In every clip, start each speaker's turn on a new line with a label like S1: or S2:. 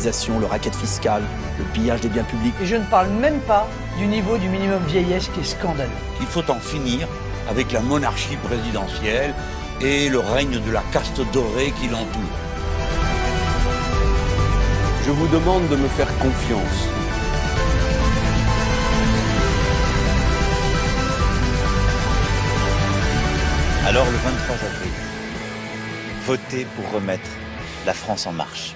S1: défiscalisation, le racket fiscal, le pillage des biens publics.
S2: Et je ne parle même pas du niveau du minimum vieillesse qui est scandaleux.
S3: Il faut en finir avec la monarchie présidentielle et le règne de la caste dorée qui l'entoure.
S4: Je vous demande de me faire confiance.
S5: Alors le 23 avril, votez pour remettre la France en marche.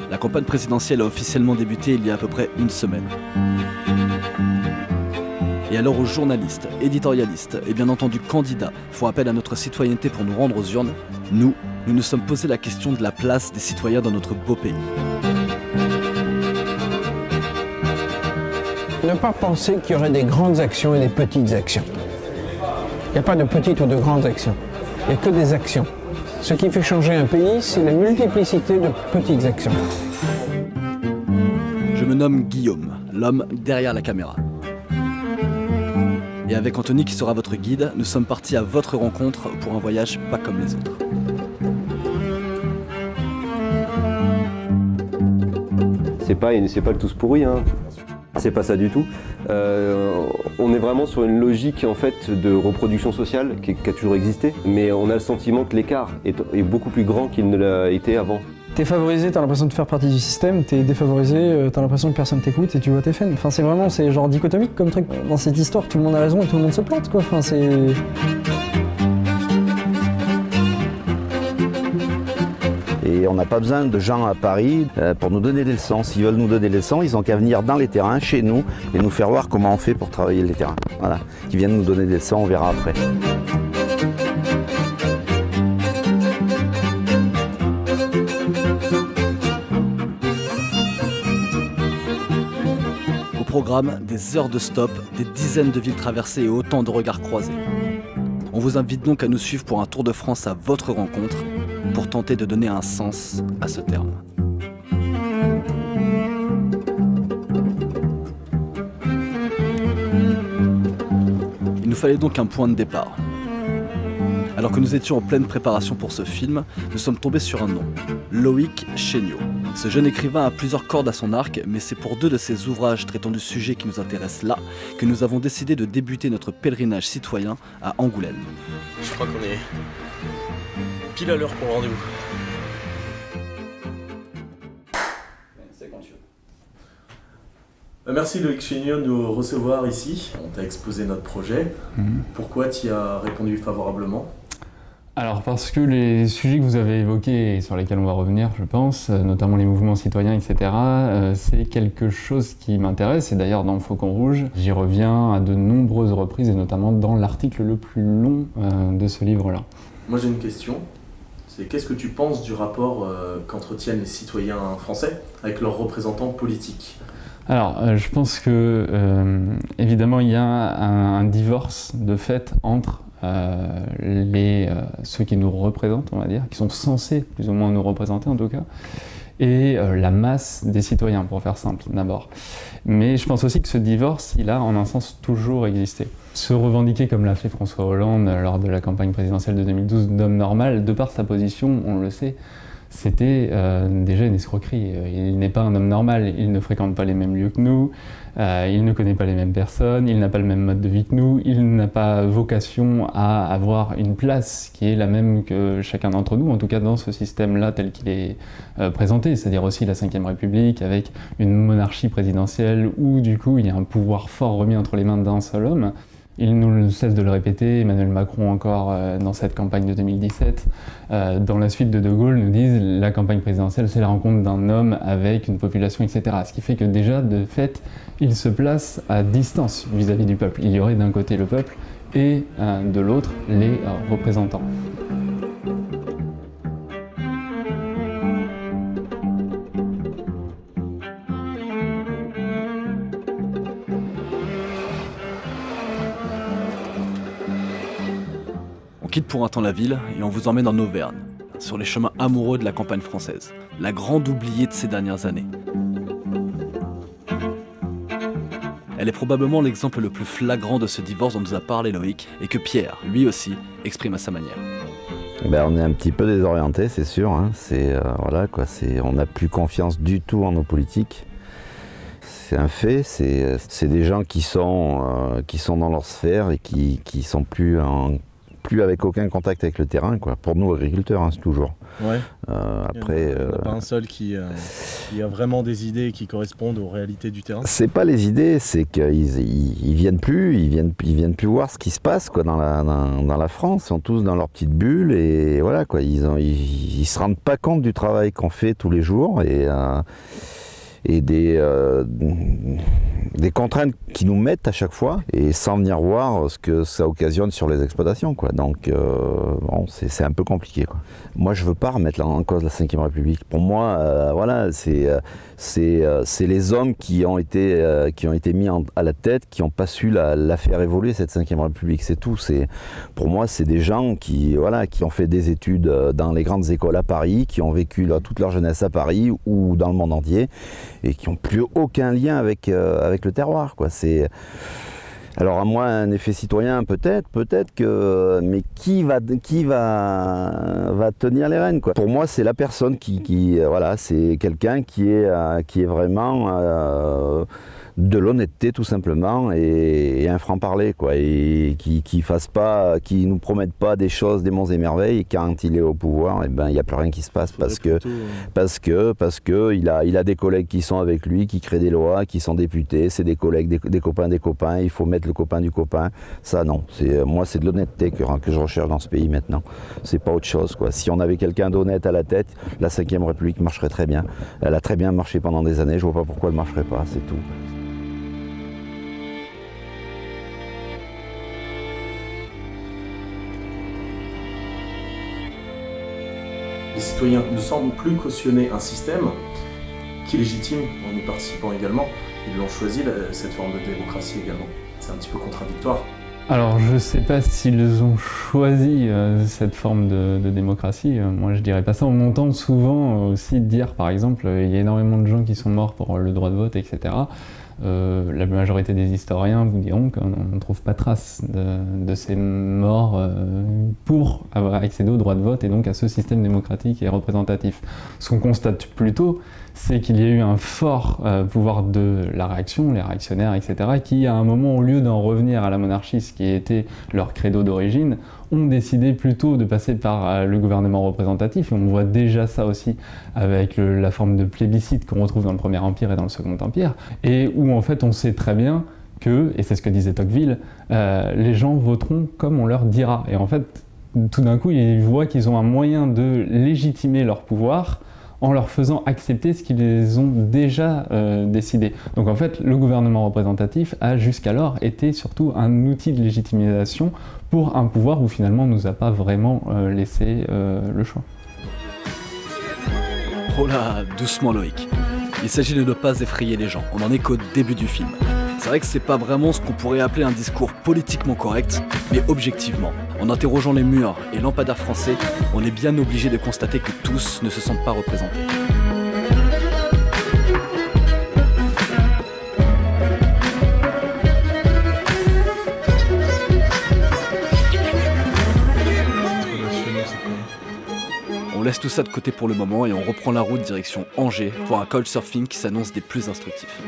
S6: La campagne présidentielle a officiellement débuté il y a à peu près une semaine. Et alors aux journalistes, éditorialistes et bien entendu candidats font appel à notre citoyenneté pour nous rendre aux urnes, nous nous sommes posé la question de la place des citoyens dans notre beau pays.
S7: Ne pas penser qu'il y aurait des grandes actions et des petites actions. Il n'y a pas de petites ou de grandes actions. Il n'y a que des actions. Ce qui fait changer un pays, c'est la multiplicité de petites actions.
S6: Je me nomme Guillaume, l'homme derrière la caméra. Et avec Anthony qui sera votre guide, nous sommes partis à votre rencontre pour un voyage pas comme les autres.
S4: C'est pas le tous pourri, hein. C'est pas ça du tout. On est vraiment sur une logique en fait de reproduction sociale qui a toujours existé, mais on a le sentiment que l'écart est beaucoup plus grand qu'il ne l'a été avant.
S8: T'es favorisé, t'as l'impression de faire partie du système, t'es défavorisé, t'as l'impression que personne t'écoute et tu vois tes faits. Enfin c'est genre dichotomique comme truc. Dans cette histoire, tout le monde a raison et tout le monde se plante quoi. Enfin c'est...
S9: Et on n'a pas besoin de gens à Paris pour nous donner des leçons. S'ils veulent nous donner des leçons, ils n'ont qu'à venir dans les terrains, chez nous, et nous faire voir comment on fait pour travailler les terrains. Voilà, qu'ils viennent nous donner des leçons, on verra après.
S6: Au programme, des heures de stop, des dizaines de villes traversées et autant de regards croisés. On vous invite donc à nous suivre pour un tour de France à votre rencontre, pour tenter de donner un sens à ce terme. Il nous fallait donc un point de départ. Alors que nous étions en pleine préparation pour ce film, nous sommes tombés sur un nom, Loïc Chéniaud. Ce jeune écrivain a plusieurs cordes à son arc, mais c'est pour 2 de ses ouvrages traitant du sujet qui nous intéresse là que nous avons décidé de débuter notre pèlerinage citoyen à Angoulême.
S10: Je crois qu'on est pile à l'heure pour le rendez-vous.
S11: Merci Loïc Chéniaud de nous recevoir ici. On t'a exposé notre projet. Pourquoi tu y as répondu favorablement ?
S12: Alors parce que les sujets que vous avez évoqués et sur lesquels on va revenir, je pense, notamment les mouvements citoyens, etc., c'est quelque chose qui m'intéresse, et d'ailleurs dans Faucon Rouge, j'y reviens à de nombreuses reprises, et notamment dans l'article le plus long de ce livre-là.
S11: Moi j'ai une question, c'est qu'est-ce que tu penses du rapport qu'entretiennent les citoyens français avec leurs représentants politiques ?
S12: Alors, je pense que, évidemment, il y a un divorce de fait entre ceux qui nous représentent, on va dire, qui sont censés plus ou moins nous représenter en tout cas, et la masse des citoyens, pour faire simple, d'abord. Mais je pense aussi que ce divorce, il a en un sens toujours existé. Se revendiquer comme l'a fait François Hollande lors de la campagne présidentielle de 2012 d'homme normal, de par sa position, on le sait, c'était déjà une escroquerie. Il n'est pas un homme normal, il ne fréquente pas les mêmes lieux que nous, il ne connaît pas les mêmes personnes, il n'a pas le même mode de vie que nous, il n'a pas vocation à avoir une place qui est la même que chacun d'entre nous, en tout cas dans ce système-là tel qu'il est présenté, c'est-à-dire aussi la Ve République avec une monarchie présidentielle où du coup il y a un pouvoir fort remis entre les mains d'un seul homme. Il ne cesse de le répéter, Emmanuel Macron encore dans cette campagne de 2017. Dans la suite de Gaulle nous disent la campagne présidentielle c'est la rencontre d'un homme avec une population, etc. Ce qui fait que déjà de fait il se place à distance vis-à-vis du peuple. Il y aurait d'un côté le peuple et de l'autre les représentants.
S6: quitte pour un temps la ville et on vous emmène en Auvergne, sur les chemins amoureux de la campagne française, la grande oubliée de ces dernières années. Elle est probablement l'exemple le plus flagrant de ce divorce dont nous a parlé Loïc et que Pierre, lui aussi, exprime à sa manière.
S9: Ben, on est un petit peu désorienté, c'est sûr. Hein. Voilà, quoi, on n'a plus confiance du tout en nos politiques. C'est un fait, c'est des gens qui sont dans leur sphère et qui sont plus avec aucun contact avec le terrain, quoi. Pour nous, agriculteurs, hein, c'est toujours.
S11: Ouais.
S9: Après,
S11: il n'y en a pas un seul qui a vraiment des idées qui correspondent aux réalités du terrain.
S9: C'est pas les idées, c'est qu'ils viennent plus, ils viennent plus voir ce qui se passe, quoi, dans la France. Ils sont tous dans leur petite bulle et voilà, quoi. Ils se rendent pas compte du travail qu'on fait tous les jours et des contraintes qui nous mettent à chaque fois et sans venir voir ce que ça occasionne sur les exploitations, quoi. Donc bon, c'est un peu compliqué, quoi. Moi je veux pas remettre en cause la Ve République. Pour moi, voilà, c'est les hommes qui ont été mis à la tête, qui n'ont pas su la faire évoluer, cette Ve République, c'est tout. Pour moi, c'est des gens qui ont fait des études dans les grandes écoles à Paris, qui ont vécu toute leur jeunesse à Paris ou dans le monde entier et qui n'ont plus aucun lien avec le terroir, quoi. Alors à moi un effet citoyen peut-être que, mais qui va tenir les rênes, quoi. Pour moi c'est la personne voilà, c'est quelqu'un qui est vraiment de l'honnêteté tout simplement et un franc-parler, quoi, et qui nous promette pas des choses, des monts et merveilles, et quand il est au pouvoir, et ben il n'y a plus rien qui se passe parce que il a des collègues qui sont avec lui, qui créent des lois, qui sont députés, c'est des collègues, des copains, il faut mettre le copain du copain. Ça non, moi c'est de l'honnêteté que je recherche dans ce pays maintenant. C'est pas autre chose, quoi. Si on avait quelqu'un d'honnête à la tête, la Ve République marcherait très bien. Elle a très bien marché pendant des années, je vois pas pourquoi elle marcherait pas, c'est tout.
S11: Les citoyens ne semblent plus cautionner un système qui légitime en y participant également. Ils l'ont choisi, cette forme de démocratie également. C'est un petit peu contradictoire.
S12: Alors je sais pas s'ils ont choisi cette forme de démocratie, moi je dirais pas ça. On entend souvent aussi dire, par exemple, il y a énormément de gens qui sont morts pour le droit de vote, etc. La majorité des historiens vous diront qu'on ne trouve pas trace de ces morts pour avoir accédé au droit de vote et donc à ce système démocratique et représentatif. Ce qu'on constate plutôt, c'est qu'il y a eu un fort pouvoir de la réaction, les réactionnaires, etc., qui à un moment, au lieu d'en revenir à la monarchie, ce qui était leur credo d'origine, ont décidé plutôt de passer par le gouvernement représentatif. Et on voit déjà ça aussi avec la forme de plébiscite qu'on retrouve dans le Premier Empire et dans le Second Empire, et où en fait on sait très bien que, et c'est ce que disait Tocqueville, les gens voteront comme on leur dira. Et en fait, tout d'un coup, ils voient qu'ils ont un moyen de légitimer leur pouvoir en leur faisant accepter ce qu'ils ont déjà décidé. Donc en fait, le gouvernement représentatif a jusqu'alors été surtout un outil de légitimisation pour un pouvoir où finalement on ne nous a pas vraiment laissé le choix.
S6: Oh là, doucement Loïc. Il s'agit de ne pas effrayer les gens, on en est qu'au début du film. C'est vrai que c'est pas vraiment ce qu'on pourrait appeler un discours politiquement correct, mais objectivement, en interrogeant les murs et lampadaires français, on est bien obligé de constater que tous ne se sentent pas représentés. On laisse tout ça de côté pour le moment et on reprend la route direction Angers pour un couchsurfing qui s'annonce des plus instructifs.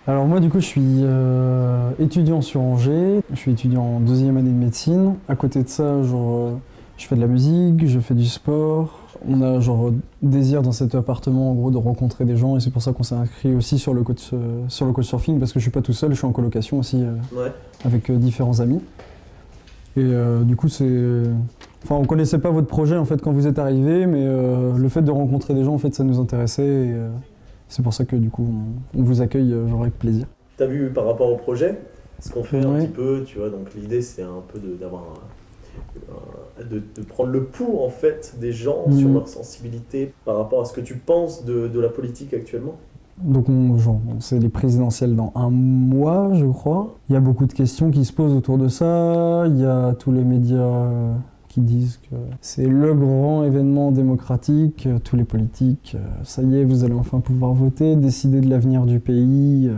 S8: Alors moi du coup je suis étudiant sur Angers, je suis étudiant en 2e année de médecine. À côté de ça, je fais de la musique, je fais du sport. On a désir dans cet appartement en gros de rencontrer des gens et c'est pour ça qu'on s'est inscrit aussi sur le couchsurfing parce que je suis pas tout seul, je suis en colocation aussi avec différents amis. Et du coup on connaissait pas votre projet en fait quand vous êtes arrivé, mais le fait de rencontrer des gens en fait ça nous intéressait. Et, c'est pour ça que du coup on vous accueille avec plaisir.
S11: T'as vu par rapport au projet, ce qu'on fait un petit peu, tu vois. Donc l'idée, c'est un peu de prendre le pouls, en fait, des gens sur leur sensibilité par rapport à ce que tu penses de la politique actuellement.
S8: Donc c'est les présidentielles dans 1 mois, je crois. Il y a beaucoup de questions qui se posent autour de ça. Il y a tous les médias qui disent que c'est le grand événement démocratique. Tous les politiques, ça y est, vous allez enfin pouvoir voter, décider de l'avenir du pays.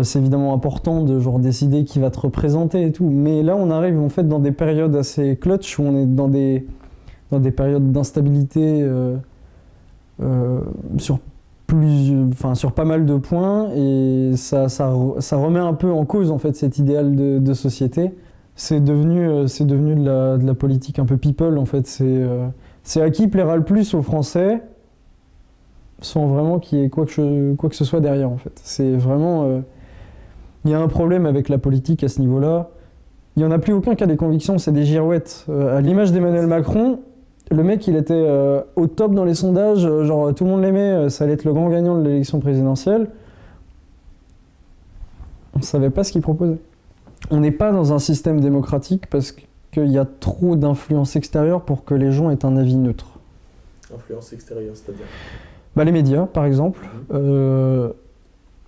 S8: C'est évidemment important de décider qui va te représenter et tout. Mais là, on arrive en fait dans des périodes assez clutch où on est dans des périodes d'instabilité sur pas mal de points, et ça remet un peu en cause en fait cet idéal de société. C'est devenu de la politique un peu people en fait. C'est à qui plaira le plus aux Français, sans vraiment qu'il y ait quoi que ce soit derrière en fait. C'est vraiment il y a un problème avec la politique à ce niveau-là. Il n'y en a plus aucun qui a des convictions, c'est des girouettes. À l'image d'Emmanuel Macron, le mec, il était au top dans les sondages, genre tout le monde l'aimait, ça allait être le grand gagnant de l'élection présidentielle. On ne savait pas ce qu'il proposait. On n'est pas dans un système démocratique parce qu'il y a trop d'influence extérieure pour que les gens aient un avis neutre.
S11: Influence extérieure, c'est-à-dire
S8: les médias, par exemple.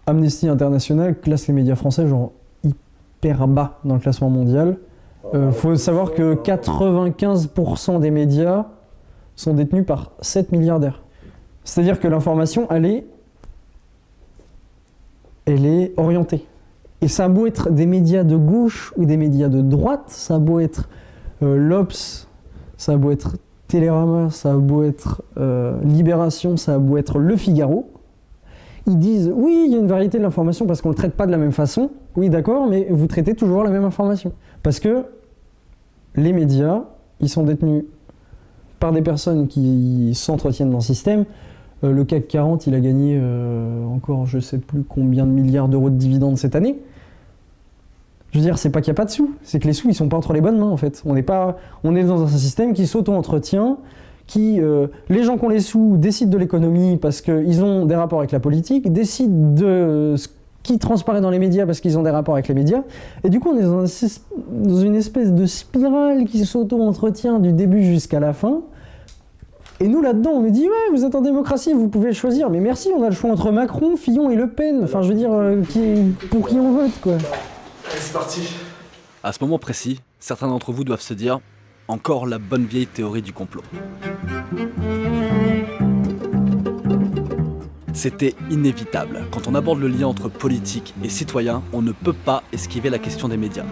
S8: Amnesty International classe les médias français hyper bas dans le classement mondial. Faut savoir que 95% des médias sont détenus par 7 milliardaires. C'est-à-dire que l'information, elle est orientée. Et ça a beau être des médias de gauche ou des médias de droite, ça a beau être l'Obs, ça a beau être Télérama, ça a beau être Libération, ça a beau être Le Figaro, ils disent « Oui, il y a une variété de l'information parce qu'on ne le traite pas de la même façon. » Oui, d'accord, mais vous traitez toujours la même information. Parce que les médias, ils sont détenus par des personnes qui s'entretiennent dans le système. Le CAC 40, il a gagné encore je ne sais plus combien de milliards d'euros de dividendes cette année. Je veux dire, c'est pas qu'il n'y a pas de sous, c'est que les sous, ils sont pas entre les bonnes mains en fait. On est dans un système qui s'auto-entretient, les gens qui ont les sous décident de l'économie parce qu'ils ont des rapports avec la politique, décident de ce qui transparaît dans les médias parce qu'ils ont des rapports avec les médias, et du coup on est dans une espèce de spirale qui s'auto-entretient du début jusqu'à la fin. Et nous là-dedans on nous dit ouais, vous êtes en démocratie, vous pouvez choisir, mais merci, on a le choix entre Macron, Fillon et Le Pen, enfin je veux dire pour qui on vote quoi.
S11: Allez, c'est parti.
S6: À ce moment précis, certains d'entre vous doivent se dire encore la bonne vieille théorie du complot. C'était inévitable. Quand on aborde le lien entre politique et citoyen, on ne peut pas esquiver la question des médias.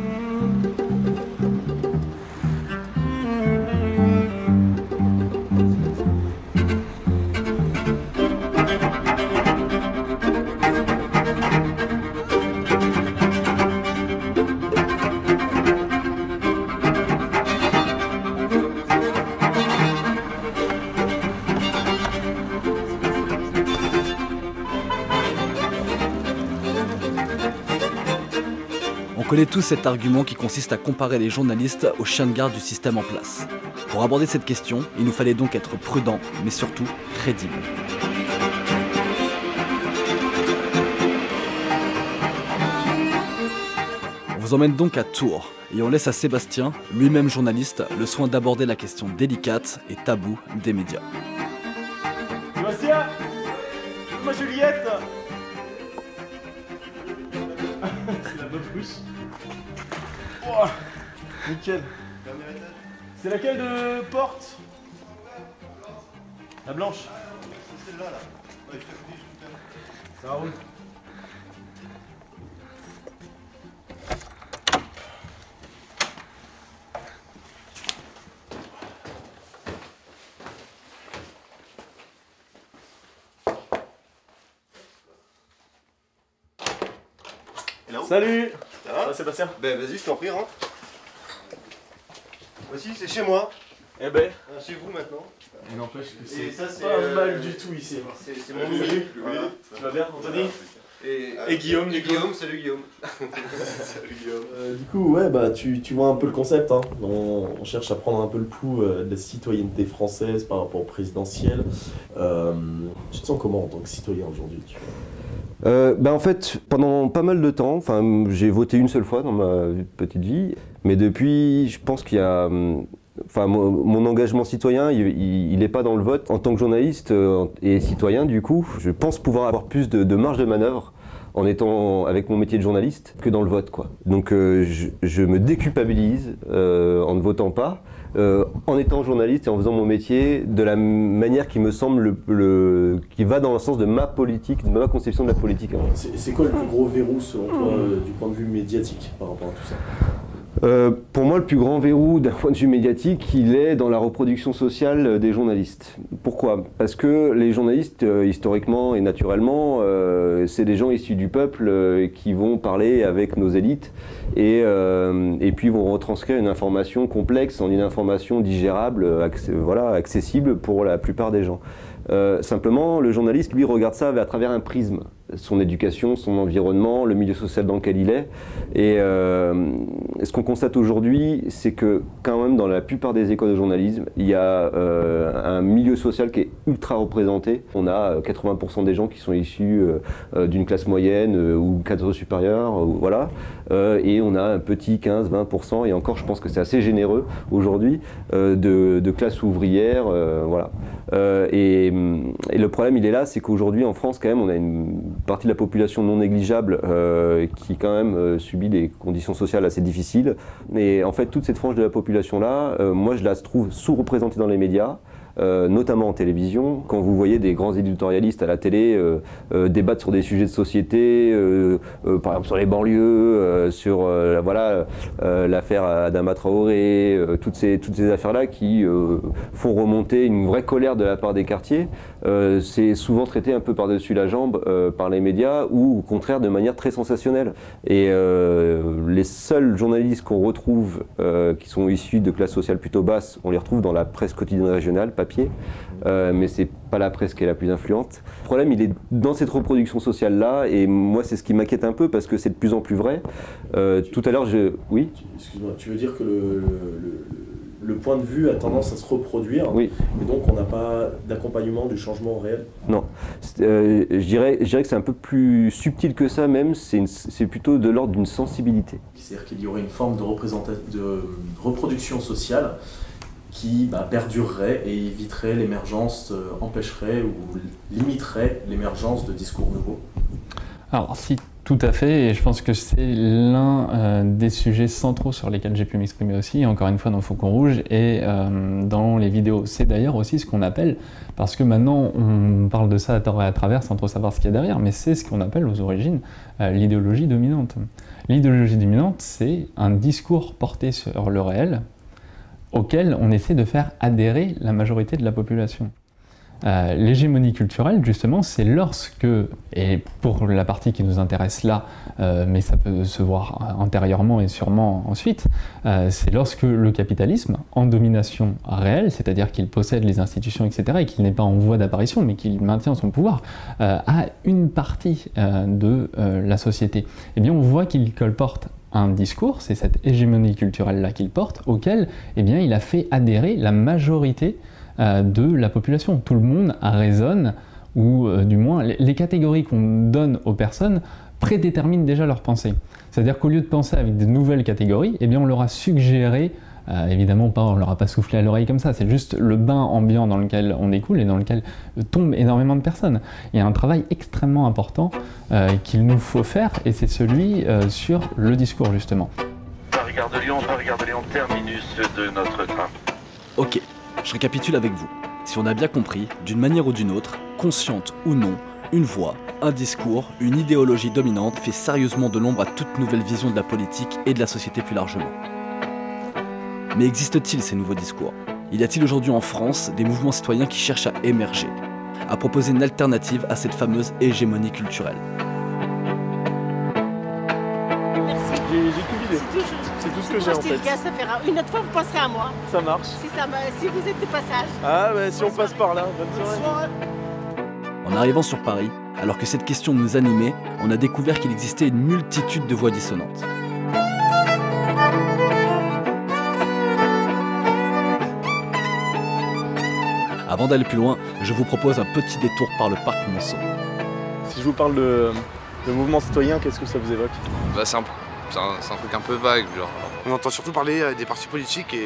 S6: On connaît tous cet argument qui consiste à comparer les journalistes aux chiens de garde du système en place. Pour aborder cette question, il nous fallait donc être prudent, mais surtout crédible. On vous emmène donc à Tours, et on laisse à Sébastien, lui-même journaliste, le soin d'aborder la question délicate et taboue des médias.
S10: Sébastien, moi Juliette.
S11: C'est la baudruche. Oh, nickel. C'est laquelle de porte? La blanche. C'est celle-là, là. Ouais, je t'ai dit tout à l'heure. Ça roule. Salut.
S13: Ça va
S11: Sébastien?
S13: Ben vas-y, je t'en prie, rentre. Voici, c'est chez moi.
S11: Eh ben.
S13: Chez vous maintenant.
S11: Il n'empêche que
S13: c'est
S11: pas mal du tout ici.
S13: C'est mon menu.
S11: Voilà. Tu vas bien, Anthony?
S13: Et
S11: Guillaume,
S13: et Guillaume, salut Guillaume. Salut Guillaume.
S11: Du coup, ouais, bah tu vois un peu le concept. Hein. On cherche à prendre un peu le pouls de la citoyenneté française par rapport au présidentiel. Tu te sens comment en tant que citoyen aujourd'hui?
S4: En fait, pendant pas mal de temps, j'ai voté une seule fois dans ma petite vie, mais depuis, je pense qu'il y a... mon engagement citoyen, il n'est pas dans le vote. En tant que journaliste et citoyen, du coup, je pense pouvoir avoir plus de marge de manœuvre en étant avec mon métier de journaliste que dans le vote, quoi. Donc je me déculpabilise en ne votant pas, en étant journaliste et en faisant mon métier de la manière qui me semble qui va dans le sens de ma politique, de ma conception de la politique.
S11: C'est quoi le plus gros verrou selon toi du point de vue médiatique par rapport à tout ça ?
S4: Pour moi, le plus grand verrou d'un point de vue médiatique, il est dans la reproduction sociale des journalistes. Pourquoi ? Parce que les journalistes, historiquement et naturellement, c'est des gens issus du peuple qui vont parler avec nos élites et puis vont retranscrire une information complexe en une information digérable, accessible pour la plupart des gens. Simplement, le journaliste, lui, regarde ça à travers un prisme. Son éducation, son environnement, le milieu social dans lequel il est. Et ce qu'on constate aujourd'hui, c'est que quand même dans la plupart des écoles de journalisme, il y a un milieu social qui est ultra représenté. On a 80% des gens qui sont issus d'une classe moyenne ou cadre supérieur, voilà. Et on a un petit 15-20%, et encore je pense que c'est assez généreux aujourd'hui, de classe ouvrière, voilà. Et le problème il est là, c'est qu'aujourd'hui en France quand même on a une partie de la population non négligeable qui quand même subit des conditions sociales assez difficiles. Et en fait toute cette frange de la population là, moi je la trouve sous-représentée dans les médias. Notamment en télévision, quand vous voyez des grands éditorialistes à la télé débattre sur des sujets de société, par exemple sur les banlieues, sur l'affaire Adama Traoré, toutes ces affaires-là qui font remonter une vraie colère de la part des quartiers, c'est souvent traité un peu par-dessus la jambe par les médias ou au contraire de manière très sensationnelle. Et les seuls journalistes qu'on retrouve qui sont issus de classes sociales plutôt basses, on les retrouve dans la presse quotidienne régionale, papier, mais c'est pas la presse qui est la plus influente. Le problème, il est dans cette reproduction sociale-là, et moi, c'est ce qui m'inquiète un peu, parce que c'est de plus en plus vrai. Tout à l'heure, Oui ?
S11: Excuse-moi, tu veux dire que le point de vue a tendance à se reproduire,
S4: oui.
S11: Et donc on n'a pas d'accompagnement du changement réel ?
S4: Non. Je dirais que c'est un peu plus subtil que ça même, c'est plutôt de l'ordre d'une sensibilité.
S11: C'est-à-dire qu'il y aurait une forme de reproduction sociale qui perdurerait et éviterait l'émergence, empêcherait ou limiterait l'émergence de discours nouveaux.
S12: Alors si, tout à fait, et je pense que c'est l'un des sujets centraux sur lesquels j'ai pu m'exprimer aussi, encore une fois dans Faucon Rouge et dans les vidéos. C'est d'ailleurs aussi ce qu'on appelle, parce que maintenant on parle de ça à tort et à travers sans trop savoir ce qu'il y a derrière, mais c'est ce qu'on appelle aux origines l'idéologie dominante. L'idéologie dominante, c'est un discours porté sur le réel, auquel on essaie de faire adhérer la majorité de la population. L'hégémonie culturelle, justement, c'est lorsque, et pour la partie qui nous intéresse là, mais ça peut se voir antérieurement et sûrement ensuite, c'est lorsque le capitalisme, en domination réelle, c'est-à-dire qu'il possède les institutions, etc., et qu'il n'est pas en voie d'apparition, mais qu'il maintient son pouvoir, à une partie de la société, eh bien on voit qu'il colporte un discours, c'est cette hégémonie culturelle-là qu'il porte, auquel eh bien, il a fait adhérer la majorité de la population. Tout le monde raisonne, ou du moins les catégories qu'on donne aux personnes prédéterminent déjà leur pensée. C'est-à-dire qu'au lieu de penser avec des nouvelles catégories, eh bien, on leur a suggéré, évidemment pas, on leur a pas soufflé à l'oreille comme ça, c'est juste le bain ambiant dans lequel on découle et dans lequel tombent énormément de personnes. Il y a un travail extrêmement important qu'il nous faut faire, et c'est celui sur le discours justement.
S14: Paris-Gare de Lyon, terminus de notre train.
S6: Ok, je récapitule avec vous. Si on a bien compris, d'une manière ou d'une autre, consciente ou non, une voix, un discours, une idéologie dominante fait sérieusement de l'ombre à toute nouvelle vision de la politique et de la société plus largement. Mais existent-ils ces nouveaux discours ? Y a-t-il aujourd'hui en France des mouvements citoyens qui cherchent à émerger, à proposer une alternative à cette fameuse hégémonie culturelle ?
S13: Merci. J'ai qu'une idée. C'est tout ce que j'ai en tête.
S15: Gaz, ça fera. Une autre fois, vous passerez à moi.
S13: Ça marche.
S15: Si vous êtes de passage.
S13: Ah, bah si on passe par là, bonne soirée.
S6: En arrivant sur Paris, alors que cette question nous animait, on a découvert qu'il existait une multitude de voix dissonantes. Avant d'aller plus loin, je vous propose un petit détour par le parc Monceau.
S13: Si
S11: je vous parle de mouvement citoyen, qu'est-ce que ça vous évoque?
S16: Bah, c'est un truc un peu vague, genre.
S17: On entend surtout parler des partis politiques,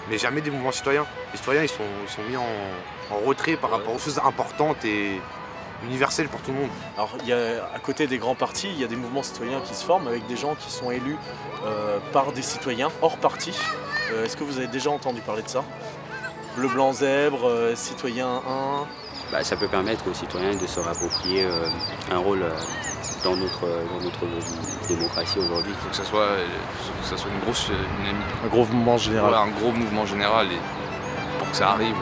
S17: mais jamais des mouvements citoyens. Les citoyens, ils sont mis en retrait par rapport aux choses importantes et universelles pour tout le monde.
S11: Alors, à côté des grands partis, il y a des mouvements citoyens qui se forment avec des gens qui sont élus par des citoyens hors parti. Est-ce que vous avez déjà entendu parler de ça? Bleu, blanc, zèbre, citoyen 1.
S18: Bah, ça peut permettre aux citoyens de se réapproprier un rôle dans notre démocratie aujourd'hui.
S16: Il faut que ça soit
S11: un gros mouvement général.
S16: Ouais, un gros mouvement général et pour que ça arrive.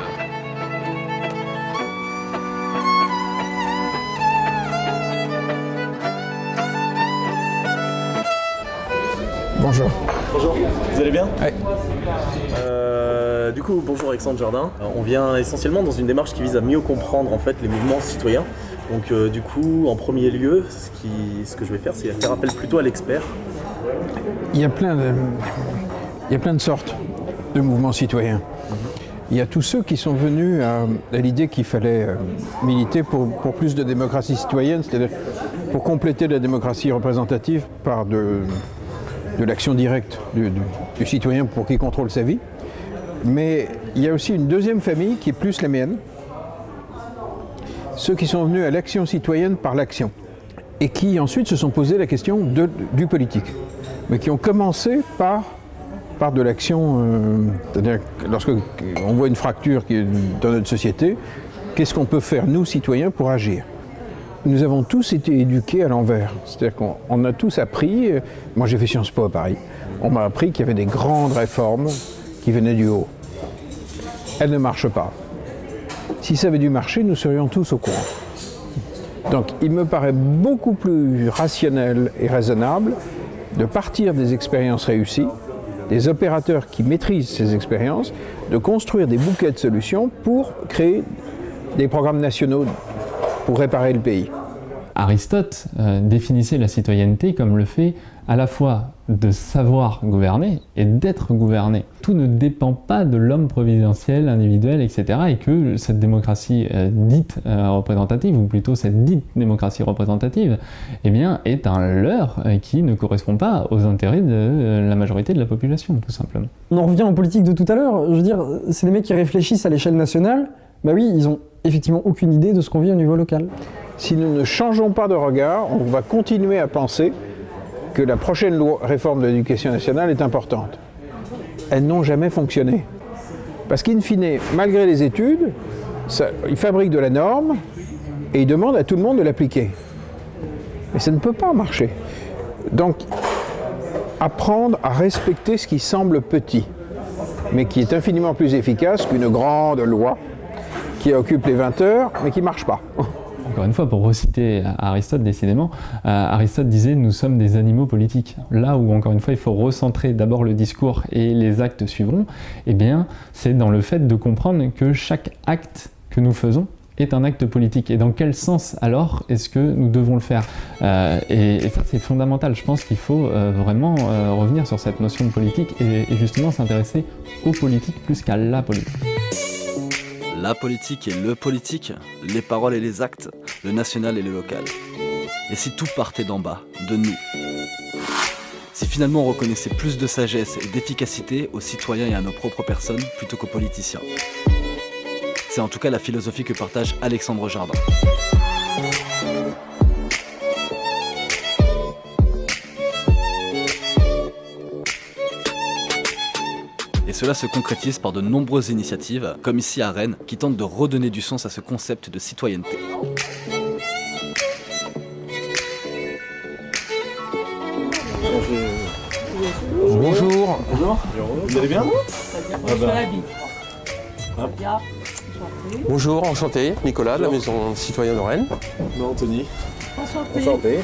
S7: Bonjour.
S11: Bonjour, vous allez bien?
S7: Oui.
S11: Du coup, bonjour Alexandre Jardin. On vient essentiellement dans une démarche qui vise à mieux comprendre en fait les mouvements citoyens. Donc du coup, en premier lieu, ce que je vais faire, c'est faire appel plutôt à l'expert.
S7: Il y a plein de sortes de mouvements citoyens. Il y a tous ceux qui sont venus à l'idée qu'il fallait militer pour plus de démocratie citoyenne, c'est-à-dire pour compléter la démocratie représentative par de l'action directe du citoyen pour qu'il contrôle sa vie. Mais il y a aussi une deuxième famille qui est plus la mienne, ceux qui sont venus à l'action citoyenne par l'action et qui ensuite se sont posé la question du politique, mais qui ont commencé par de l'action, c'est-à-dire lorsqu'on voit une fracture qui est dans notre société, qu'est-ce qu'on peut faire nous citoyens pour agir? Nous avons tous été éduqués à l'envers, c'est-à-dire qu'on a tous appris, moi j'ai fait Sciences Po à Paris, on m'a appris qu'il y avait des grandes réformes qui venaient du haut. Elles ne marchent pas. Si ça avait dû marcher, nous serions tous au courant. Donc il me paraît beaucoup plus rationnel et raisonnable de partir des expériences réussies, des opérateurs qui maîtrisent ces expériences, de construire des bouquets de solutions pour créer des programmes nationaux pour réparer le pays.
S12: Aristote définissait la citoyenneté comme le fait à la fois de savoir gouverner et d'être gouverné. Tout ne dépend pas de l'homme providentiel, individuel, etc. Et que cette démocratie dite représentative, ou plutôt cette dite démocratie représentative, eh bien, est un leurre qui ne correspond pas aux intérêts de la majorité de la population, tout simplement.
S8: On en revient en politique de tout à l'heure. Je veux dire, c'est des mecs qui réfléchissent à l'échelle nationale. Bah oui, ils ont effectivement aucune idée de ce qu'on vit au niveau local.
S7: Si nous ne changeons pas de regard, on va continuer à penser que la prochaine réforme de l'éducation nationale est importante. Elles n'ont jamais fonctionné. Parce qu'in fine, malgré les études, ils fabriquent de la norme et ils demandent à tout le monde de l'appliquer. Mais ça ne peut pas marcher. Donc, apprendre à respecter ce qui semble petit, mais qui est infiniment plus efficace qu'une grande loi qui occupe les 20 heures, mais qui ne marche pas.
S12: Encore une fois, pour reciter Aristote, décidément, Aristote disait « nous sommes des animaux politiques ». Là où, encore une fois, il faut recentrer d'abord le discours et les actes suivront, eh bien, c'est dans le fait de comprendre que chaque acte que nous faisons est un acte politique. Et dans quel sens, alors, est-ce que nous devons le faire et ça, c'est fondamental. Je pense qu'il faut vraiment revenir sur cette notion de politique et justement s'intéresser aux politiques plus qu'à la politique.
S6: La politique et le politique, les paroles et les actes, le national et le local. Et si tout partait d'en bas, de nous? Si finalement on reconnaissait plus de sagesse et d'efficacité aux citoyens et à nos propres personnes plutôt qu'aux politiciens? C'est en tout cas la philosophie que partage Alexandre Jardin. Et cela se concrétise par de nombreuses initiatives, comme ici à Rennes, qui tentent de redonner du sens à ce concept de citoyenneté.
S7: Bonjour.
S11: Bonjour. Vous allez bien?
S19: Bonjour, enchanté. Nicolas de la Maison Citoyen de Rennes.
S11: Non, Anthony.
S15: Enchanté.
S11: Enchanté.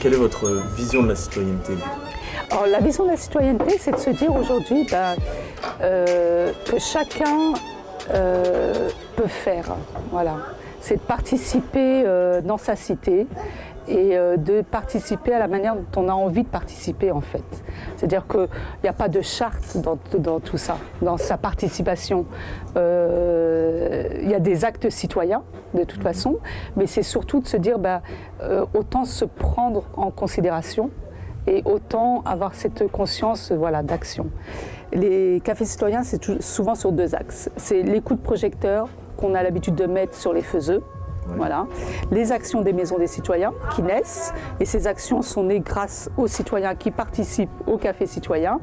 S11: Quelle est votre vision de la citoyenneté?
S20: Alors, la vision de la citoyenneté, c'est de se dire aujourd'hui que chacun peut faire. Voilà. C'est de participer dans sa cité et de participer à la manière dont on a envie de participer en fait. C'est-à-dire qu'il n'y a pas de charte dans tout ça, dans sa participation. Il y a des actes citoyens, de toute façon, mais c'est surtout de se dire autant se prendre en considération et autant avoir cette conscience d'action. Les cafés citoyens, c'est souvent sur 2 axes. C'est les coups de projecteur qu'on a l'habitude de mettre sur les faiseux. Voilà. Les actions des maisons des citoyens qui naissent, et ces actions sont nées grâce aux citoyens qui participent au café citoyen.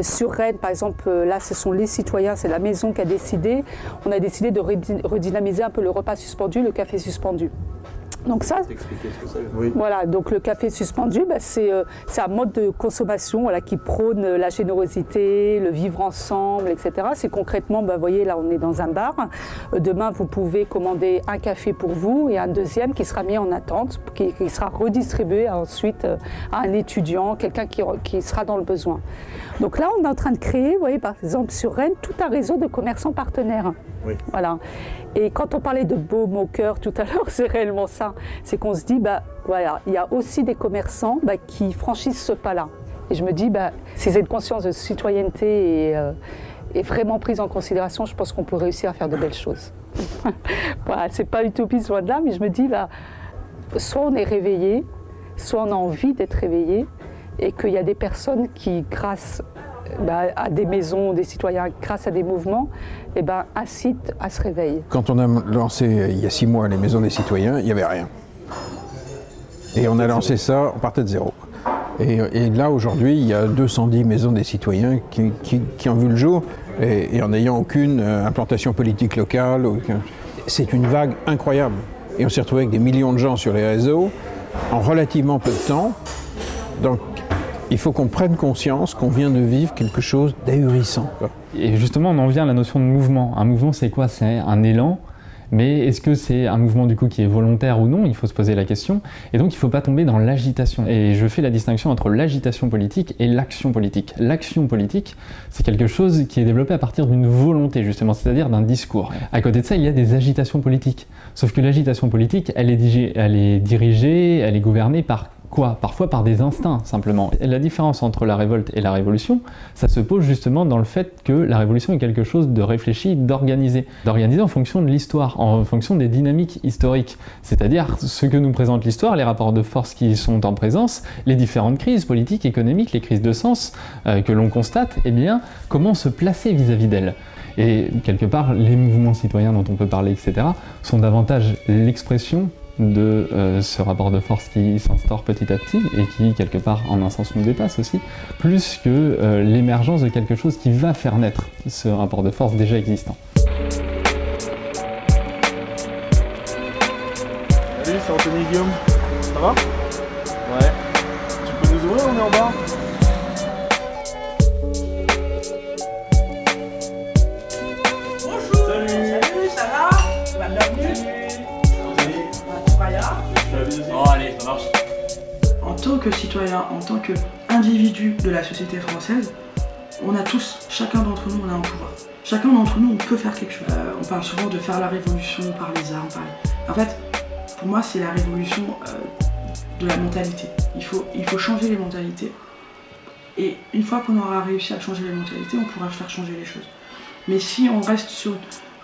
S20: Sur Rennes, par exemple, là, ce sont les citoyens, c'est la maison qui a décidé. On a décidé de redynamiser un peu le repas suspendu, le café suspendu. Donc ça, voilà, donc le café suspendu, c'est un mode de consommation qui prône la générosité, le vivre ensemble, etc. C'est concrètement, vous voyez, là on est dans un bar. Demain, vous pouvez commander un café pour vous et un deuxième qui sera mis en attente, qui sera redistribué ensuite à un étudiant, quelqu'un qui sera dans le besoin. Donc là, on est en train de créer, vous voyez, par exemple sur Rennes, tout un réseau de commerçants partenaires. Oui. Voilà. Et quand on parlait de baume au cœur tout à l'heure, c'est réellement ça. C'est qu'on se dit, voilà, il y a aussi des commerçants qui franchissent ce pas-là. Et je me dis, si cette conscience de citoyenneté est vraiment prise en considération, je pense qu'on peut réussir à faire de belles choses. Voilà, c'est pas utopiste loin de là, mais je me dis, soit on est réveillé, soit on a envie d'être réveillé, et qu'il y a des personnes qui, grâce à des maisons, des citoyens, grâce à des mouvements, incitent à ce réveil.
S7: Quand on a lancé il y a 6 mois les maisons des citoyens, il n'y avait rien. Et on a lancé ça, on partait de zéro. Et là, aujourd'hui, il y a 210 maisons des citoyens qui ont vu le jour, et en n'ayant aucune implantation politique locale. C'est une vague incroyable. Et on s'est retrouvé avec des millions de gens sur les réseaux, en relativement peu de temps. Donc, il faut qu'on prenne conscience qu'on vient de vivre quelque chose d'ahurissant.
S12: Et justement, on en vient à la notion de mouvement. Un mouvement, c'est quoi? C'est un élan. Mais est-ce que c'est un mouvement du coup qui est volontaire ou non? Il faut se poser la question. Et donc il ne faut pas tomber dans l'agitation. Et je fais la distinction entre l'agitation politique et l'action politique. L'action politique, c'est quelque chose qui est développé à partir d'une volonté justement, c'est-à-dire d'un discours. À côté de ça, il y a des agitations politiques. Sauf que l'agitation politique, elle est dirigée, elle est gouvernée par quoi? Parfois par des instincts, simplement. La différence entre la révolte et la révolution, ça se pose justement dans le fait que la révolution est quelque chose de réfléchi, d'organisé. D'organisé en fonction de l'histoire, en fonction des dynamiques historiques. C'est-à-dire ce que nous présente l'histoire, les rapports de force qui sont en présence, les différentes crises politiques, économiques, les crises de sens que l'on constate, comment se placer vis-à-vis d'elles. Et quelque part, les mouvements citoyens dont on peut parler, etc., sont davantage l'expression de ce rapport de force qui s'instaure petit à petit et qui, quelque part, en un sens nous dépasse aussi, plus que l'émergence de quelque chose qui va faire naître ce rapport de force déjà existant.
S13: Salut, c'est Anthony Guillaume. Ça va? Ouais. Tu peux nous ouvrir, on est en bas?
S2: Bonjour. Salut, ça va? Bienvenue.
S13: Oh, allez, ça marche.
S21: En tant que citoyen, en tant qu'individu de la société française, on a tous, chacun d'entre nous, on a un pouvoir. Chacun d'entre nous, on peut faire quelque chose. On parle souvent de faire la révolution par les armes. En fait, pour moi, c'est la révolution de la mentalité. Il faut changer les mentalités. Et une fois qu'on aura réussi à changer les mentalités, on pourra faire changer les choses. Mais si on reste sur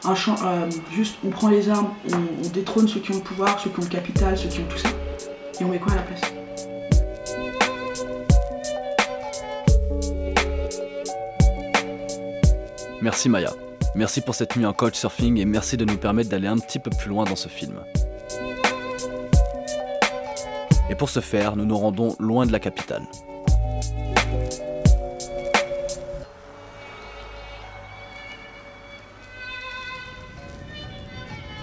S21: un champ, juste on prend les armes, on détrône ceux qui ont le pouvoir, ceux qui ont le capital, ceux qui ont tout ça, et on met quoi à la place?
S6: Merci Maya, merci pour cette nuit en couchsurfing et merci de nous permettre d'aller un petit peu plus loin dans ce film. Et pour ce faire, nous nous rendons loin de la capitale.